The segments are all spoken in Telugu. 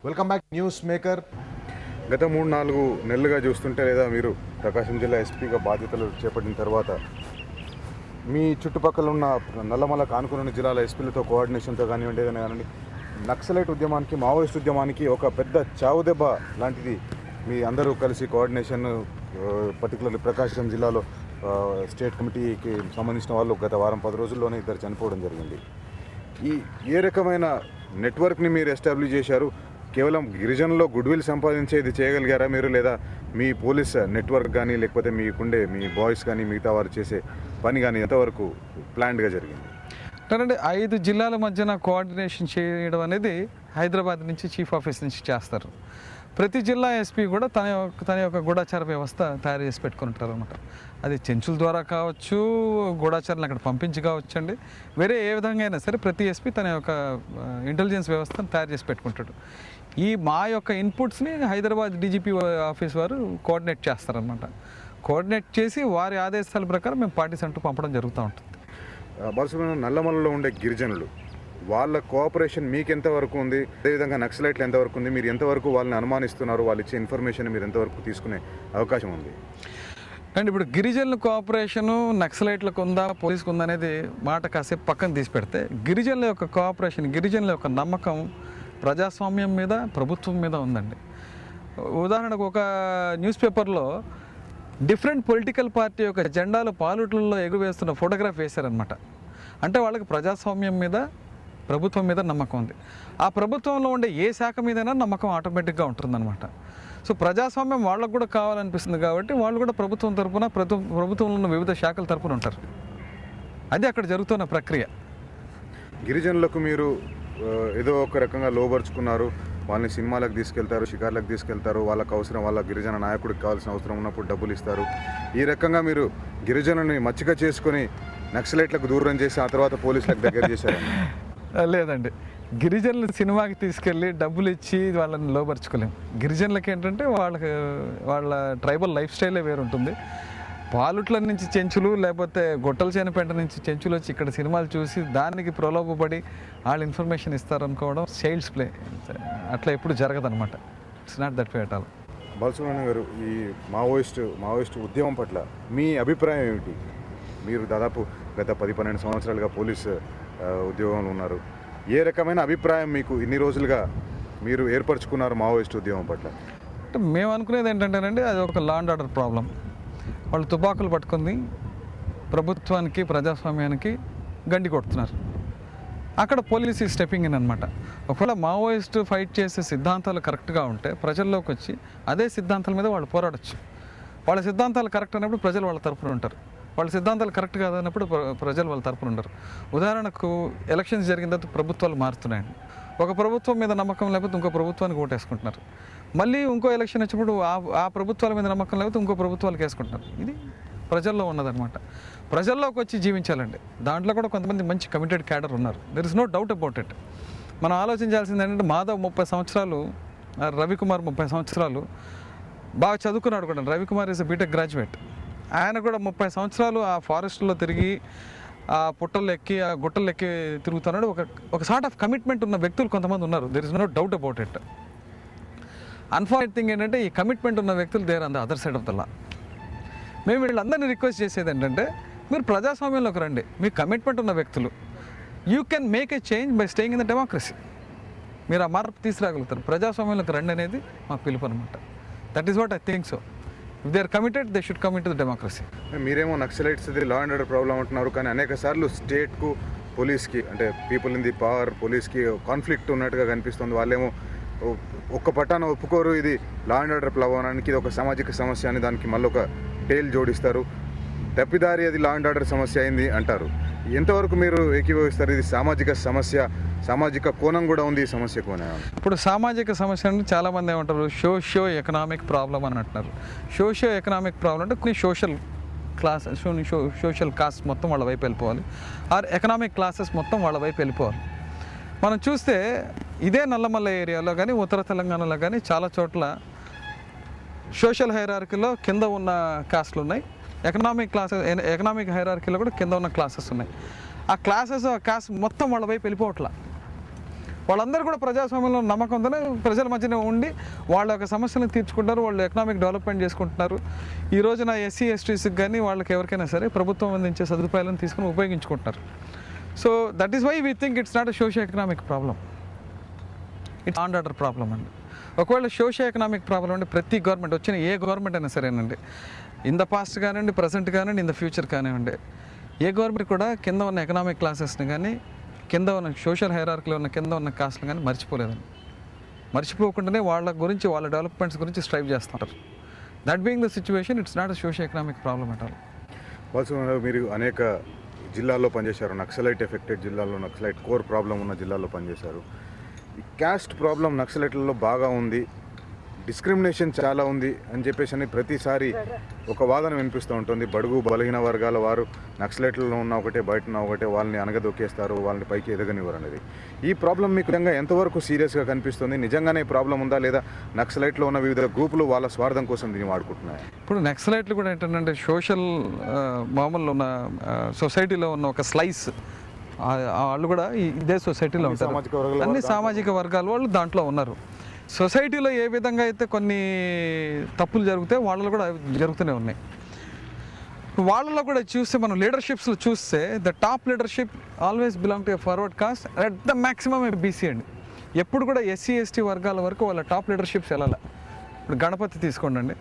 Welcome back news maker. గత 3-4 నెలలుగా చూస్తుంటే లేదా మీరు ప్రకాశం జిల్లా ఎస్పీగా బాధ్యతలు చేపట్టిన తర్వాత మీ చుట్టుపక్కల ఉన్న నల్లమల కానుకున్న జిల్లాల ఎస్పీలతో కోఆర్డినేషన్తో కానివ్వండి ఏదైనా కానివ్వండి నక్సలైట్ ఉద్యమానికి మావోయిస్ట్ ఉద్యమానికి ఒక పెద్ద చావుదెబ్బ లాంటిది మీ అందరూ కలిసి కోఆర్డినేషన్ పర్టికులర్లీ ప్రకాశం జిల్లాలో స్టేట్ కమిటీకి సంబంధించిన వాళ్ళు గత వారం 10 రోజుల్లోనే ఇద్దరు చనిపోవడం జరిగింది. ఏ రకమైన నెట్వర్క్ని మీరు ఎస్టాబ్లిష్ చేశారు? కేవలం గిరిజనుల్లో గుడ్విల్ సంపాదించేది చేయగలిగారా మీరు, లేదా మీ పోలీస్ నెట్వర్క్ కానీ లేకపోతే మీకుండే మీ బాయ్స్ కానీ మిగతా వారు చేసే పని కానీ ఎంతవరకు ప్లాన్డ్గా జరిగింది? అంటే 5 జిల్లాల మధ్యన కోఆర్డినేషన్ చేయడం అనేది హైదరాబాద్ నుంచి చీఫ్ ఆఫీస్ నుంచి చేస్తారు. ప్రతి జిల్లా ఎస్పీ కూడా తన యొక్క గూఢాచార వ్యవస్థ తయారు చేసి పెట్టుకుని ఉంటారు అనమాట. అది చెంచుల ద్వారా కావచ్చు, గూఢాచారాలను అక్కడ పంపించి కావచ్చు అండి, వేరే ఏ విధంగా అయినా సరే ప్రతి ఎస్పీ తన యొక్క ఇంటెలిజెన్స్ వ్యవస్థను తయారు చేసి పెట్టుకుంటాడు. మా యొక్క ఇన్పుట్స్ని హైదరాబాద్ డీజీపీ ఆఫీస్ వారు కోఆర్డినేట్ చేస్తారనమాట. కోఆర్డినేట్ చేసి వారి ఆదేశాల ప్రకారం మేము పార్టీస్ అంటూ పంపడం జరుగుతూ ఉంటుంది. బాలసుబ్రహ్మణ్యం, నల్లమలలో ఉండే గిరిజనులు వాళ్ళ కోఆపరేషన్ మీకు ఎంతవరకు ఉంది? అదేవిధంగా నక్సలైట్లు ఎంతవరకు ఉంది? మీరు ఎంతవరకు వాళ్ళని అనుమానిస్తున్నారు? వాళ్ళు ఇచ్చే ఇన్ఫర్మేషన్ మీరు ఎంతవరకు తీసుకునే అవకాశం ఉంది? అండ్ ఇప్పుడు గిరిజనుల కోఆపరేషను నక్సలైట్లకు ఉందా, పోలీసుకు ఉందా అనేది మాట కాసేపు పక్కన తీసి పెడితే, గిరిజనుల యొక్క కోఆపరేషన్, గిరిజనుల యొక్క నమ్మకం ప్రజాస్వామ్యం మీద, ప్రభుత్వం మీద ఉందండి. ఉదాహరణకు ఒక న్యూస్ పేపర్లో డిఫరెంట్ పొలిటికల్ పార్టీ యొక్క జెండాలు పాలుట్లలో ఎగురవేస్తున్న ఫోటోగ్రాఫ్ వేశారనమాట. అంటే వాళ్ళకి ప్రజాస్వామ్యం మీద, ప్రభుత్వం మీద నమ్మకం ఉంది. ఆ ప్రభుత్వంలో ఉండే ఏ శాఖ మీదైనా నమ్మకం ఆటోమేటిక్గా ఉంటుందన్నమాట. సో ప్రజాస్వామ్యం వాళ్ళకు కూడా కావాలనిపిస్తుంది కాబట్టి వాళ్ళు కూడా ప్రభుత్వం తరఫున, ప్రభుత్వంలో ఉన్న వివిధ శాఖల తరఫున ఉంటారు. అది అక్కడ జరుగుతున్న ప్రక్రియ. గిరిజనులకు మీరు ఏదో ఒక రకంగా లోబరుచుకున్నారు, వాళ్ళని సినిమాలకు తీసుకెళ్తారు, షికార్లకు తీసుకెళ్తారు, వాళ్ళకు అవసరం, వాళ్ళ గిరిజన నాయకుడికి కావాల్సిన అవసరం ఉన్నప్పుడు డబ్బులు ఇస్తారు. ఈ రకంగా మీరు గిరిజనుని మచ్చిక చేసుకొని నక్సలైట్లకు దూరం చేసి ఆ తర్వాత పోలీసులకు దగ్గర చేశారు? లేదండి, గిరిజనులు సినిమాకి తీసుకెళ్ళి డబ్బులు ఇచ్చి వాళ్ళని లోపరుచుకోలేము. గిరిజనులకి ఏంటంటే వాళ్ళ ట్రైబల్ లైఫ్ స్టైలే వేరుంటుంది. పాలుట్ల నుంచి చెంచులు, లేకపోతే గొట్టల చేనపేట నుంచి చెంచులు వచ్చి ఇక్కడ సినిమాలు చూసి దానికి ప్రలోభపడి వాళ్ళు ఇన్ఫర్మేషన్ ఇస్తారనుకోవడం చైల్డ్స్ ప్లే. అట్లా ఎప్పుడు జరగదనమాట. It's not that way at all. Balasubrahmanyam గారు, ఈ మావోయిస్ట్ ఉద్యమం పట్ల మీ అభిప్రాయం ఏమిటి? మీరు దాదాపు గత 10-12 సంవత్సరాలుగా పోలీస్ ఉద్యోగంలో ఉన్నారు. ఏ రకమైన అభిప్రాయం మీకు ఇన్ని రోజులుగా మీరు ఏర్పరచుకున్నారు మావోయిస్ట్ ఉద్యమం పట్ల? అంటే మేము అనుకునేది ఏంటంటేనండి, అది ఒక లా అండ్ ఆర్డర్ ప్రాబ్లం. వాళ్ళు తుపాకులు పట్టుకుంది ప్రభుత్వానికి, ప్రజాస్వామ్యానికి గండి కొడుతున్నారు. అక్కడ పోలీస్ ఈ స్టెప్పింగ్ ఇన్ అనమాట. ఒకవేళ మావోయిస్ట్ ఫైట్ చేసే సిద్ధాంతాలు కరెక్ట్గా ఉంటే ప్రజల్లోకి వచ్చి అదే సిద్ధాంతాల మీద వాళ్ళు పోరాడచ్చు. వాళ్ళ సిద్ధాంతాలు కరెక్ట్ అయినప్పుడు ప్రజలు వాళ్ళ తరపున ఉంటారు. వాళ్ళ సిద్ధాంతాలు కరెక్ట్ కాదన్నప్పుడు ప్రజలు వాళ్ళ తరపున ఉండరు. ఉదాహరణకు ఎలక్షన్స్ జరిగిన తర్వాత ప్రభుత్వాలు మారుతున్నాయండి. ఒక ప్రభుత్వం మీద నమ్మకం లేకపోతే ఇంకో ప్రభుత్వానికి ఓటేసుకుంటున్నారు. మళ్ళీ ఇంకో ఎలక్షన్ వచ్చినప్పుడు ఆ ప్రభుత్వాల మీద నమ్మకం లేకపోతే ఇంకో ప్రభుత్వాలకు వేసుకుంటున్నారు. ఇది ప్రజల్లో ఉన్నదనమాట. ప్రజల్లోకి వచ్చి జీవించాలండి. దాంట్లో కూడా కొంతమంది మంచి కమిటెడ్ క్యాడర్ ఉన్నారు. There is no doubt about it. మనం ఆలోచించాల్సింది ఏంటంటే, మాధవ్ 30 సంవత్సరాలు, రవికుమార్ 30 సంవత్సరాలు బాగా చదువుకున్నాడు కూడా. Ravikumar is BTech graduate. ఆయన కూడా 30 సంవత్సరాలు ఆ ఫారెస్ట్లో తిరిగి, ఆ పుట్టలు ఎక్కి, ఆ గుట్టలు ఎక్కి తిరుగుతున్నాడు. ఒక సార్ట్ ఆఫ్ కమిట్మెంట్ ఉన్న వ్యక్తులు కొంతమంది ఉన్నారు. There is no doubt about it. Unfortunate thing ఏంటంటే, ఈ కమిట్మెంట్ ఉన్న వ్యక్తులు there on the other side of the law. మేము వీళ్ళందరినీ రిక్వెస్ట్ చేసేది ఏంటంటే, మీరు ప్రజాస్వామ్యంలోకి రండి. మీ కమిట్మెంట్ ఉన్న వ్యక్తులు, you can make a change by staying in the democracy. మీరు ఆ మార్పు తీసుకురాగలుగుతారు. ప్రజాస్వామ్యంలోకి రండి అనేది మా పిలుపు అనమాట. That is what I think so. If they are committed, they should commit to the democracy. మీరేమో Naxalites law and order problem అంటున్నారు, కానీ అనేక సార్లు స్టేట్కు, పోలీస్కి, అంటే పీపుల్ ఇన్ ది పవర్, పోలీస్కి కాన్ఫ్లిక్ట్ ఉన్నట్టుగా కనిపిస్తుంది. వాళ్ళేమో ఒక్క పట్టాన ఒప్పుకోరు ఇది లా అండ్ ఆర్డర్ ప్లవనానికి, ఇది ఒక సామాజిక సమస్య అని దానికి మళ్ళీ ఒక టేల్ జోడిస్తారు. తప్పిదారి అది లా అండ్ ఆర్డర్ సమస్య అయింది అంటారు. ఎంతవరకు మీరు ఏకీభవిస్తారు? ఇది సామాజిక సమస్య, సామాజిక కోణం కూడా ఉంది ఈ సమస్య కోణం. ఇప్పుడు సామాజిక సమస్య అంటే చాలామంది ఏమంటారు, సోషియో ఎకనామిక్ ప్రాబ్లం అని అంటున్నారు. సోషియో ఎకనామిక్ ప్రాబ్లం అంటే కొన్ని సోషల్ కాస్ట్ మొత్తం వాళ్ళ వైపు వెళ్ళిపోవాలి, ఆర్ ఎకనామిక్ క్లాసెస్ మొత్తం వాళ్ళ వైపు వెళ్ళిపోవాలి. మనం చూస్తే ఇదే నల్లమల్ల ఏరియాలో కానీ, ఉత్తర తెలంగాణలో కానీ చాలా చోట్ల సోషల్ హైరార్కీలో కింద ఉన్న కాస్ట్లు ఉన్నాయి. ఎకనామిక్ హైరార్కీలో కూడా కింద ఉన్న క్లాసెస్ ఉన్నాయి. ఆ క్లాసెస్, ఆ కాస్ట్ మొత్తం వాళ్ళ వైపు వెళ్ళిపోవట్లా. వాళ్ళందరూ కూడా ప్రజాస్వామ్యంలో నమ్మకంతోనే ప్రజల మధ్యనే ఉండి వాళ్ళ యొక్క సమస్యలను తీర్చుకుంటారు, వాళ్ళు ఎకనామిక్ డెవలప్మెంట్ చేసుకుంటున్నారు. ఈ రోజున ఎస్సీ ఎస్టీస్కి కానీ వాళ్ళకి ఎవరికైనా సరే ప్రభుత్వం అందించే సదుపాయాలను తీసుకుని ఉపయోగించుకుంటున్నారు. So that is why we think it's not a socio economic problem, it's on order problem అండి. ఒకవేళ సోషియో ఎకనామిక్ ప్రాబ్లం అంటే ప్రతి గవర్నమెంట్ వచ్చిన ఏ గవర్నమెంట్ అయినా సరేనండి, ఇన్ ద పాస్ట్ కానివ్వండి, ప్రజెంట్ కానివ్వండి, ఇన్ ద ఫ్యూచర్ కానివ్వండి, ఏ గవర్నమెంట్ కూడా కింద ఉన్న ఎకనామిక్ క్లాసెస్ని కానీ కింద ఉన్న సోషల్ హైరార్కీలో ఉన్న కింద ఉన్న కాస్ట్ని కానీ మర్చిపోలేదండి. మర్చిపోకుండానే వాళ్ళ గురించి వాళ్ళ డెవలప్మెంట్స్ గురించి స్ట్రైవ్ చేస్తుంటారు. That being the situation, it's not a socio economic problem at all. Vasu మీరు అనేక జిల్లాల్లో పనిచేశారు, నక్సలైట్ ఎఫెక్టెడ్ జిల్లాల్లో, నక్సలైట్ కోర్ ప్రాబ్లం ఉన్న జిల్లాల్లో పనిచేశారు. ఈ క్యాస్ట్ ప్రాబ్లం నక్సలైట్లలో బాగా ఉంది, డిస్క్రిమినేషన్ చాలా ఉంది అని చెప్పేసి ప్రతిసారి ఒక వాదన వినిపిస్తూ ఉంటుంది. బడుగు బలహీన వర్గాల వారు నక్సలైట్లలో ఉన్న ఒకటే, బయట ఉన్న ఒకటే, వాళ్ళని అనగదొక్కేస్తారు, వాళ్ళని పైకి ఎదగనివ్వరు అనేది. ఈ ప్రాబ్లం మీకు నిజంగా ఎంతవరకు సీరియస్గా కనిపిస్తుంది? నిజంగానే ప్రాబ్లం ఉందా, లేదా నక్సలైట్లో ఉన్న వివిధ గ్రూపులు వాళ్ళ స్వార్థం కోసం దీన్ని వాడుకుంటున్నాయి? ఇప్పుడు నక్సలైట్లు కూడా ఏంటంటే సోషల్ మామూలు ఉన్న సొసైటీలో ఉన్న ఒక స్లైస్, వాళ్ళు కూడా ఇదే సొసైటీలో ఉంటారు. అన్ని సామాజిక వర్గాల వాళ్ళు దాంట్లో ఉన్నారు. సొసైటీలో ఏ విధంగా అయితే కొన్ని తప్పులు జరిగితే వాళ్ళలో కూడా జరుగుతూనే ఉన్నాయి. వాళ్ళలో కూడా చూస్తే మనం లీడర్షిప్స్లో చూస్తే the top leadership always belong to a forward cost, at the maximum BC అండి. ఎప్పుడు కూడా ఎస్సీ ఎస్టీ వర్గాల వరకు వాళ్ళ టాప్ లీడర్షిప్స్ వెళ్ళాలి. ఇప్పుడు గణపతి తీసుకోండి,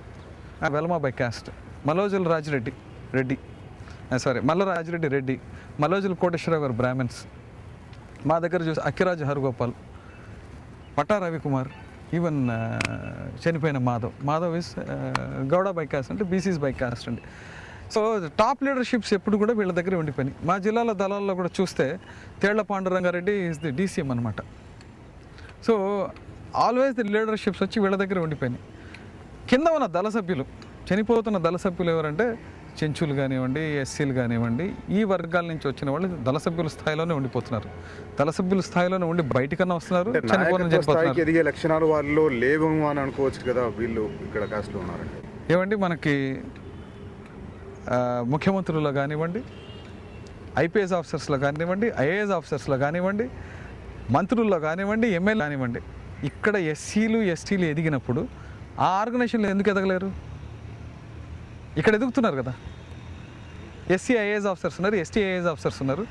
వెల్మా బై కాస్ట్, మల్లోజుల రాజిరెడ్డి రెడ్డి, మల్లోజుల కోటేశ్వరరావు గారు బ్రాహ్మణ్స్, మా దగ్గర చూసి అక్కిరాజు హరగోపాల్, పట్టా రవికుమార్, ఈవెన్ చనిపోయిన Madhav is Gowda by caste, అంటే బీసీస్ బై కాస్ట్ అండి. సో టాప్ లీడర్షిప్స్ ఎప్పుడు కూడా వీళ్ళ దగ్గర ఉండిపోయినాయి. మా జిల్లాల దళాల్లో కూడా చూస్తే Tella Panduranga Reddy is the DCM అనమాట. సో ఆల్వేస్ ది లీడర్షిప్స్ వచ్చి వీళ్ళ దగ్గర ఉండిపోయినాయి. కింద ఉన్న దళ సభ్యులు, చనిపోతున్న దళ సభ్యులు ఎవరంటే చెంచులు కానివ్వండి, ఎస్సీలు కానివ్వండి, ఈ వర్గాల నుంచి వచ్చిన వాళ్ళు దళ సభ్యుల స్థాయిలోనే ఉండిపోతున్నారు. దళ సభ్యుల స్థాయిలోనే ఉండి బయటికన్నా వస్తున్నారు, చనిపోతున్నారు. ఎదిగే లక్షణాలు వాళ్ళు లేవు అని అనుకోవచ్చు కదా, వీళ్ళు ఇక్కడ కాస్ట్లో ఉన్నారండి. ఏమండి, మనకి ముఖ్యమంత్రుల్లో కానివ్వండి, ఐపీఎస్ ఆఫీసర్స్లో కానివ్వండి, ఐఏఎస్ ఆఫీసర్స్లో కానివ్వండి, మంత్రుల్లో కానివ్వండి, ఎమ్మెల్యే కానివ్వండి, ఇక్కడ ఎస్సీలు ఎస్టీలు ఎదిగినప్పుడు ఆ ఆర్గనైజేషన్లో ఎందుకు ఎదగలేరు? ఇక్కడ ఎదుగుతున్నారు కదా. ఎస్సీ ఐఏఎస్ ఆఫీసర్స్ ఉన్నారు, ఎస్టీ ఐఏఎస్ ఆఫీసర్స్ ఉన్నారు,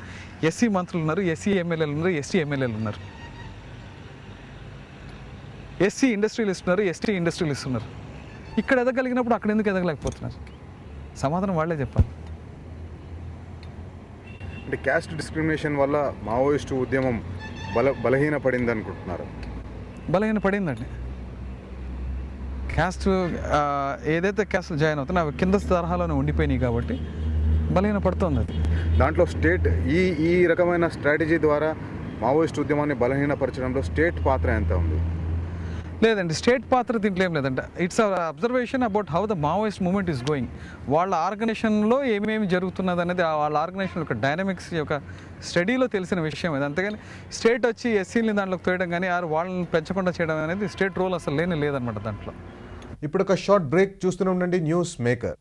ఎస్సీ మంత్రులు ఉన్నారు, ఎస్సీ ఎమ్మెల్యేలు ఉన్నారు, ఎస్టీ ఎమ్మెల్యేలు ఉన్నారు, ఎస్సీ ఇండస్ట్రియలిస్ట్ ఉన్నారు, ఎస్టీ ఇండస్ట్రియలిస్ట్ ఉన్నారు. ఇక్కడ ఎదగలిగినప్పుడు అక్కడ ఎందుకు ఎదగలేకపోతున్నారు? సమాధానం వాళ్ళే చెప్పాలి. అంటే క్యాస్ట్ డిస్క్రిమినేషన్ వల్ల మావోయిస్టు ఉద్యమం బలహీనపడింది అనుకుంటున్నారు? బలహీనపడిందండి. క్యాస్ట్ ఏదైతే క్యాస్ట్ జాయిన్ అవుతుందో అవి కింద తరహాలోనే ఉండిపోయినాయి కాబట్టి బలహీనపడుతుంది. అది దాంట్లో స్టేట్ ఈ రకమైన స్ట్రాటజీ ద్వారా మావోయిస్ట్ ఉద్యమాన్ని బలహీనపరచడంలో స్టేట్ పాత్ర ఎంత ఉంది? లేదండి, స్టేట్ పాత్ర దీంట్లో ఏం లేదంటే it's observation about how the Maoist movement is going. వాళ్ళ ఆర్గనైజేషన్లో ఏమేమి జరుగుతున్నది అనేది వాళ్ళ ఆర్గనైజేషన్ యొక్క డైనమిక్స్ యొక్క స్టడీలో తెలిసిన విషయం ఇది. అంతేగాని స్టేట్ వచ్చి ఎస్సీని దాంట్లోకి తోయడం కానీ వాళ్ళని పెంచకుండా చేయడం అనేది స్టేట్ రోల్ అసలు లేదనమాట దాంట్లో. ఇప్పుడు ఒక షార్ట్ బ్రేక్, చూస్తూనే ఉండండి న్యూస్ మేకర్.